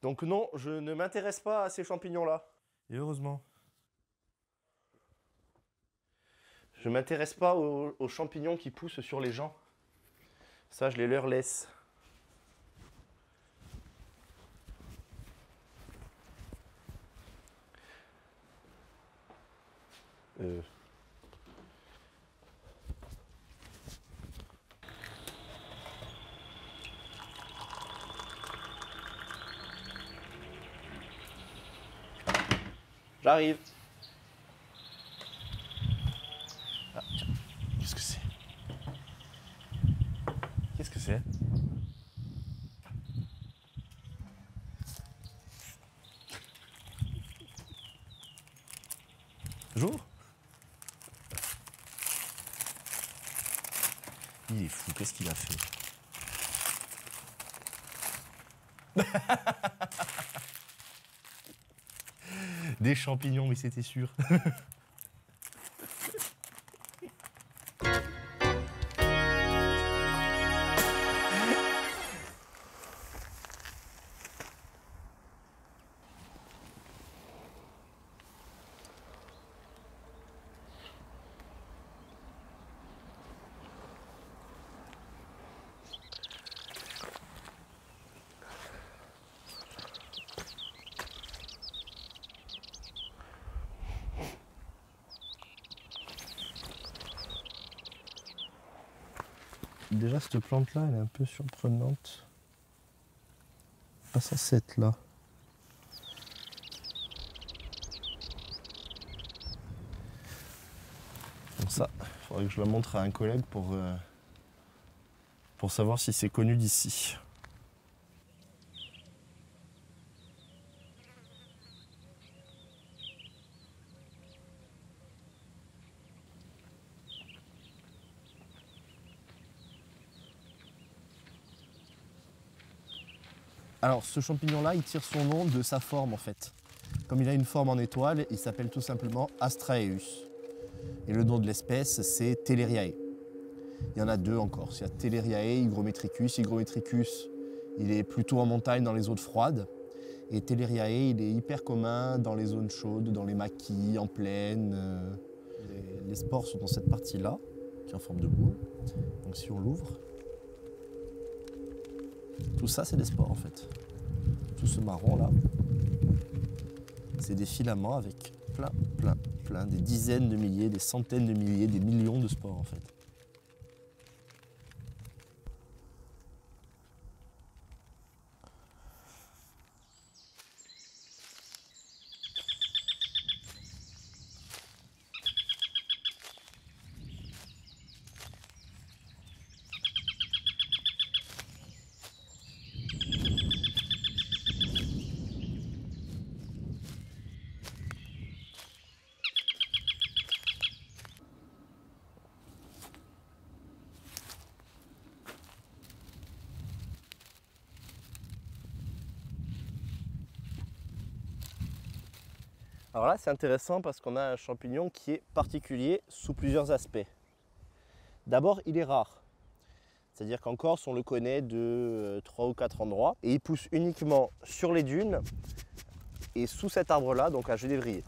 Donc non, je ne m'intéresse pas à ces champignons-là. Et heureusement. Je m'intéresse pas aux champignons qui poussent sur les gens. Ça, je les leur laisse. Euh, J'arrive. Ah, tiens. Qu'est-ce que c'est? Qu'est-ce que c'est? J'ouvre? Il est fou, qu'est-ce qu'il a fait? Des champignons, mais c'était sûr. Déjà, cette plante-là, elle est un peu surprenante. Pas censée être là. Donc ça, il faudrait que je la montre à un collègue pour savoir si c'est connu d'ici. Alors, ce champignon-là, il tire son nom de sa forme en fait. Comme il a une forme en étoile, il s'appelle tout simplement Astraeus. Et le nom de l'espèce, c'est Telleriae. Il y en a deux encore. Il y a Telleriae, Hygrometricus. Hygrometricus, il est plutôt en montagne dans les zones froides. Et Telleriae, il est hyper commun dans les zones chaudes, dans les maquis, en plaine. Les spores sont dans cette partie-là, qui est en forme de boule. Donc si on l'ouvre, tout ça, c'est des spores en fait. Tout ce marron là, c'est des filaments avec plein, des dizaines de milliers, des centaines de milliers, des millions de spores en fait. Alors là, c'est intéressant parce qu'on a un champignon qui est particulier sous plusieurs aspects. D'abord, il est rare. C'est-à-dire qu'en Corse, on le connaît de 3 ou 4 endroits. Et il pousse uniquement sur les dunes et sous cet arbre-là, donc à Genévrier.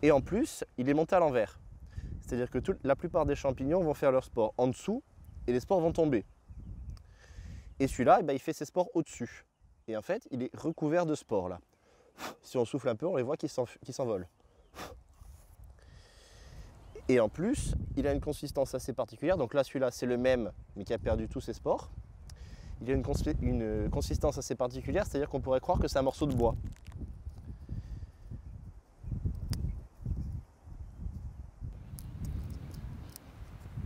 Et en plus, il est monté à l'envers. C'est-à-dire que la plupart des champignons vont faire leurs spores en dessous et les spores vont tomber. Et celui-là, il fait ses spores au-dessus. Et en fait, il est recouvert de spores là. Si on souffle un peu, on les voit qui s'envolent. Et en plus, il a une consistance assez particulière. Donc là, celui-là, c'est le même, mais qui a perdu tous ses spores. Il a une consistance assez particulière, c'est-à-dire qu'on pourrait croire que c'est un morceau de bois.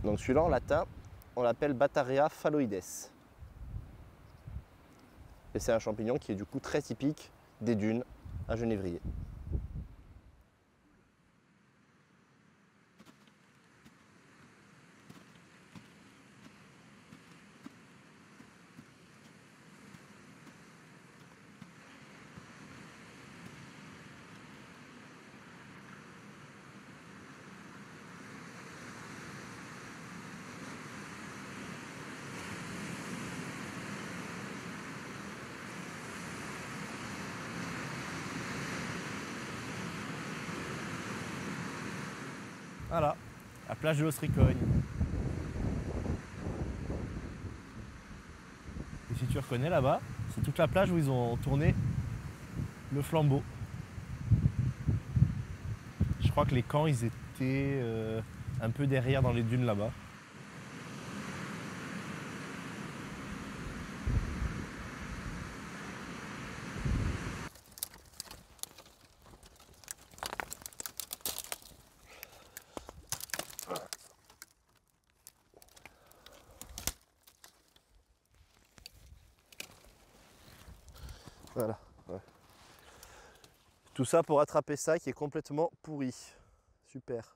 Donc celui-là, en latin, on l'appelle Bataria phalloides. Et c'est un champignon qui est du coup très typique des dunes à Genévrier. Voilà, la plage de l'Ostricogne. Et si tu reconnais là-bas, c'est toute la plage où ils ont tourné le flambeau. Je crois que les camps, ils étaient un peu derrière dans les dunes là-bas. Voilà. Ouais. Tout ça pour attraper ça qui est complètement pourri. Super.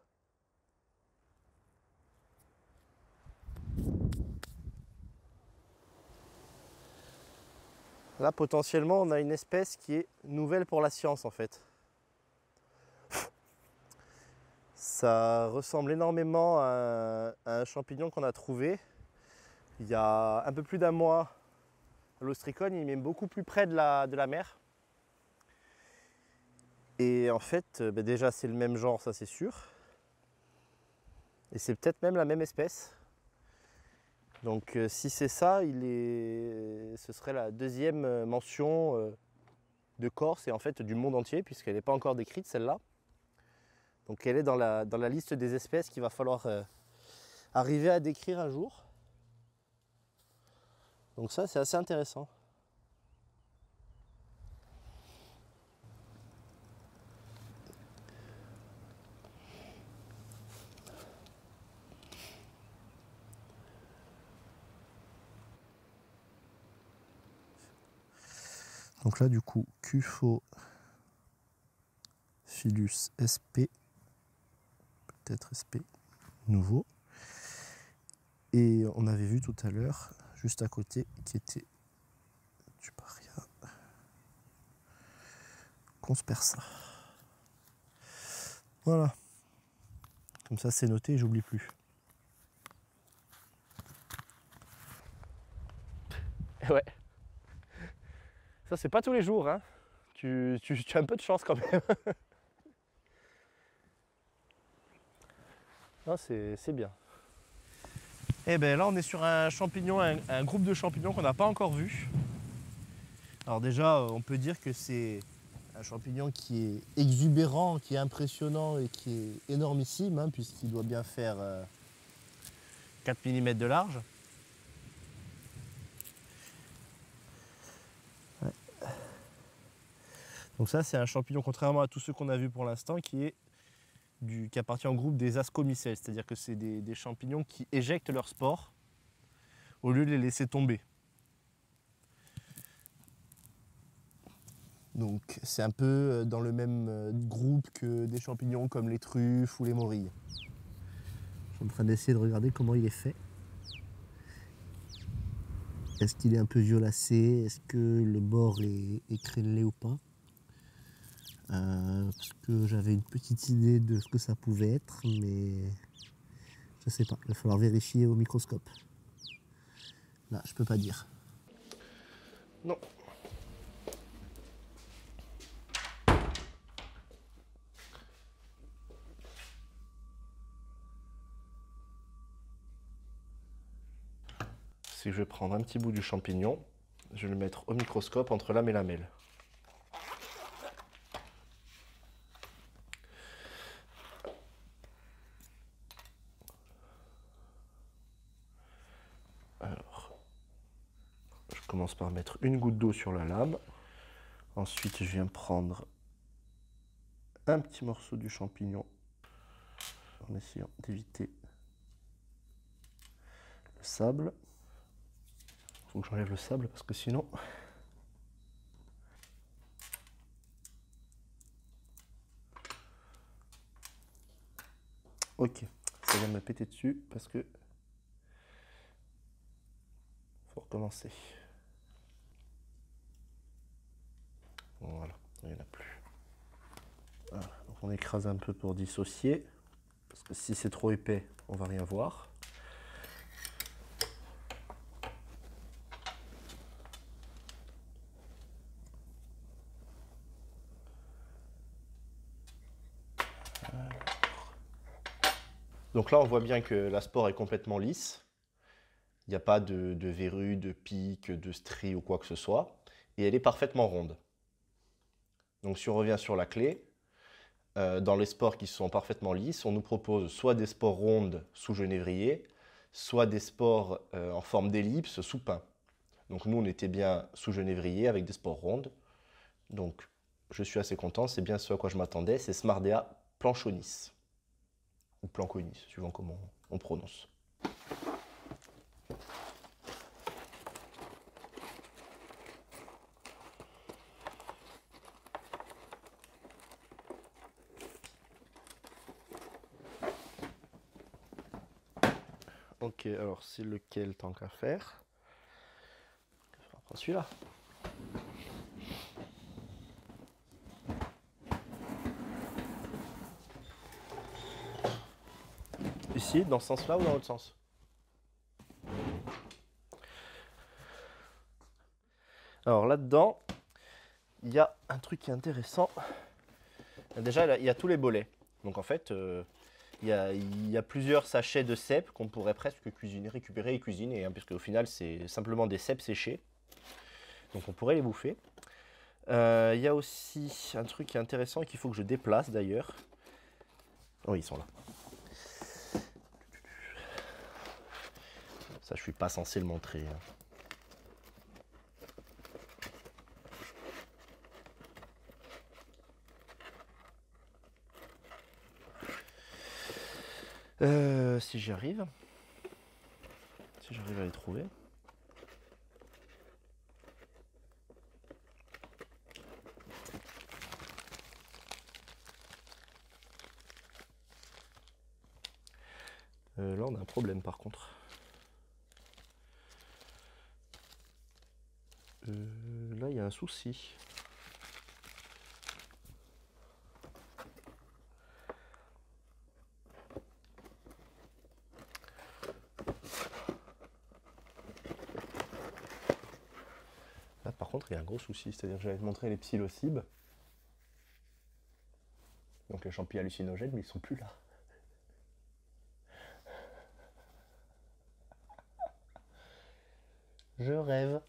Là, potentiellement, on a une espèce qui est nouvelle pour la science, en fait. Ça ressemble énormément à un champignon qu'on a trouvé il y a un peu plus d'un mois à l'Ostricogne. Il est beaucoup plus près de la mer. Et en fait, déjà, c'est le même genre, ça c'est sûr. Et c'est peut-être même la même espèce. Donc si c'est ça, ce serait la deuxième mention de Corse et en fait du monde entier, puisqu'elle n'est pas encore décrite celle-là. Donc elle est dans la liste des espèces qu'il va falloir arriver à décrire un jour. Donc ça, c'est assez intéressant. Donc là, du coup, Cuphophyllus sp, peut-être sp, nouveau. Et on avait vu tout à l'heure, juste à côté, qui était du paria conspersa. Voilà. Comme ça, c'est noté et j'oublie plus. Ouais. Ça, c'est pas tous les jours, hein. Tu as un peu de chance quand même. Non, c'est bien. Et bien là, on est sur un champignon, un groupe de champignons qu'on n'a pas encore vu. Alors déjà, on peut dire que c'est un champignon qui est exubérant, qui est impressionnant et qui est énormissime, hein, puisqu'il doit bien faire 4 mm de large. Ouais. Donc ça, c'est un champignon, contrairement à tous ceux qu'on a vus pour l'instant, qui appartient au groupe des ascomycelles, c'est-à-dire que c'est des champignons qui éjectent leurs spores au lieu de les laisser tomber. Donc c'est un peu dans le même groupe que des champignons comme les truffes ou les morilles. Je suis en train d'essayer de regarder comment il est fait. Est-ce qu'il est un peu violacé? Est-ce que le bord est crénelé ou pas? Parce que j'avais une petite idée de ce que ça pouvait être, mais je sais pas. Il va falloir vérifier au microscope. Là, je peux pas dire. Non. C'est que je vais prendre un petit bout du champignon, je vais le mettre au microscope entre lame et lamelle. Alors, je commence par mettre une goutte d'eau sur la lame. Ensuite, je viens prendre un petit morceau du champignon en essayant d'éviter le sable. Il faut que j'enlève le sable parce que sinon... Ok, ça vient de me péter dessus parce que... faut recommencer. Voilà, il n'y en a plus. Voilà, donc on écrase un peu pour dissocier. Parce que si c'est trop épais, on va rien voir. Donc là, on voit bien que la spore est complètement lisse. Il n'y a pas de verrues, de pics, de stries ou quoi que ce soit. Et elle est parfaitement ronde. Donc si on revient sur la clé, dans les spores qui sont parfaitement lisses, on nous propose soit des spores rondes sous genévrier, soit des spores en forme d'ellipse sous pin. Donc nous, on était bien sous genévrier avec des spores rondes. Donc je suis assez content, c'est bien ce à quoi je m'attendais, c'est Smardea planchonis. Ou planconis, suivant comment on prononce. Ok, alors c'est lequel tant qu'à faire? On va prendre celui-là. Ici, dans ce sens-là ou dans l'autre sens? Alors là-dedans, il y a un truc qui est intéressant. Déjà, il y a tous les bolets. Donc en fait, il y a plusieurs sachets de cèpes qu'on pourrait presque cuisiner, récupérer et cuisiner, hein, puisque au final, c'est simplement des cèpes séchés. Donc on pourrait les bouffer. Il y a aussi un truc qui est intéressant et qu'il faut que je déplace d'ailleurs. Oui, ils sont là. Ça, je suis pas censé le montrer, hein. Si j'y arrive. Si j'arrive à les trouver. Là, on a un problème par contre. Là, il y a un souci. Là, par contre, il y a un gros souci. C'est-à-dire que j'allais te montrer les psilocybes. Donc les champignons hallucinogènes, mais ils sont plus là. Je rêve.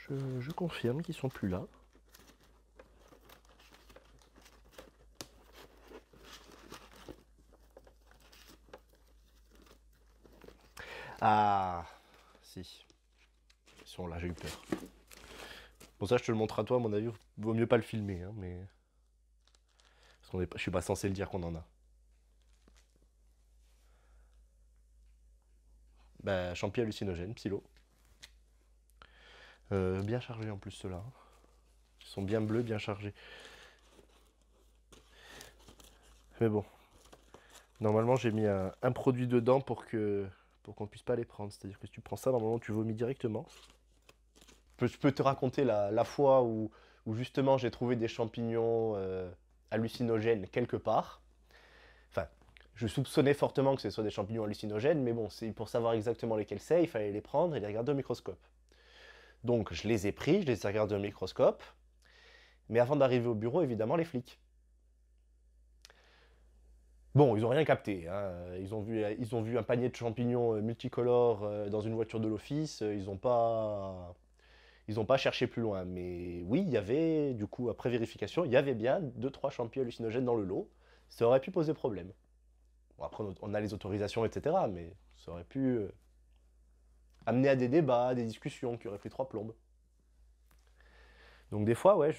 Je confirme qu'ils sont plus là. Ah, si. Ils sont là, j'ai eu peur. Pour ça, je te le montre à toi, à mon avis, vaut mieux pas le filmer, hein, mais... Parce qu'on est pas, je suis pas censé le dire qu'on en a. Bah, champi hallucinogène, psylo. Bien chargés en plus ceux-là, hein. Ils sont bien bleus, bien chargés. Mais bon. Normalement, j'ai mis un produit dedans pour qu'on puisse pas les prendre. C'est-à-dire que si tu prends ça, normalement, tu vomis directement. Je peux te raconter la fois où justement j'ai trouvé des champignons hallucinogènes quelque part. Enfin, je soupçonnais fortement que ce soit des champignons hallucinogènes, mais bon, pour savoir exactement lesquels c'est, il fallait les prendre et les regarder au microscope. Donc je les ai pris, je les ai regardés au microscope, mais avant d'arriver au bureau, évidemment, les flics. Bon, ils n'ont rien capté, hein. Ils ont vu un panier de champignons multicolores dans une voiture de l'office. Ils n'ont pas cherché plus loin. Mais oui, il y avait, du coup, après vérification, il y avait bien 2-3 champignons hallucinogènes dans le lot. Ça aurait pu poser problème. Bon, après, on a les autorisations, etc. Mais ça aurait pu amener à des débats, à des discussions qui auraient pris 3 plombes. Donc des fois, ouais,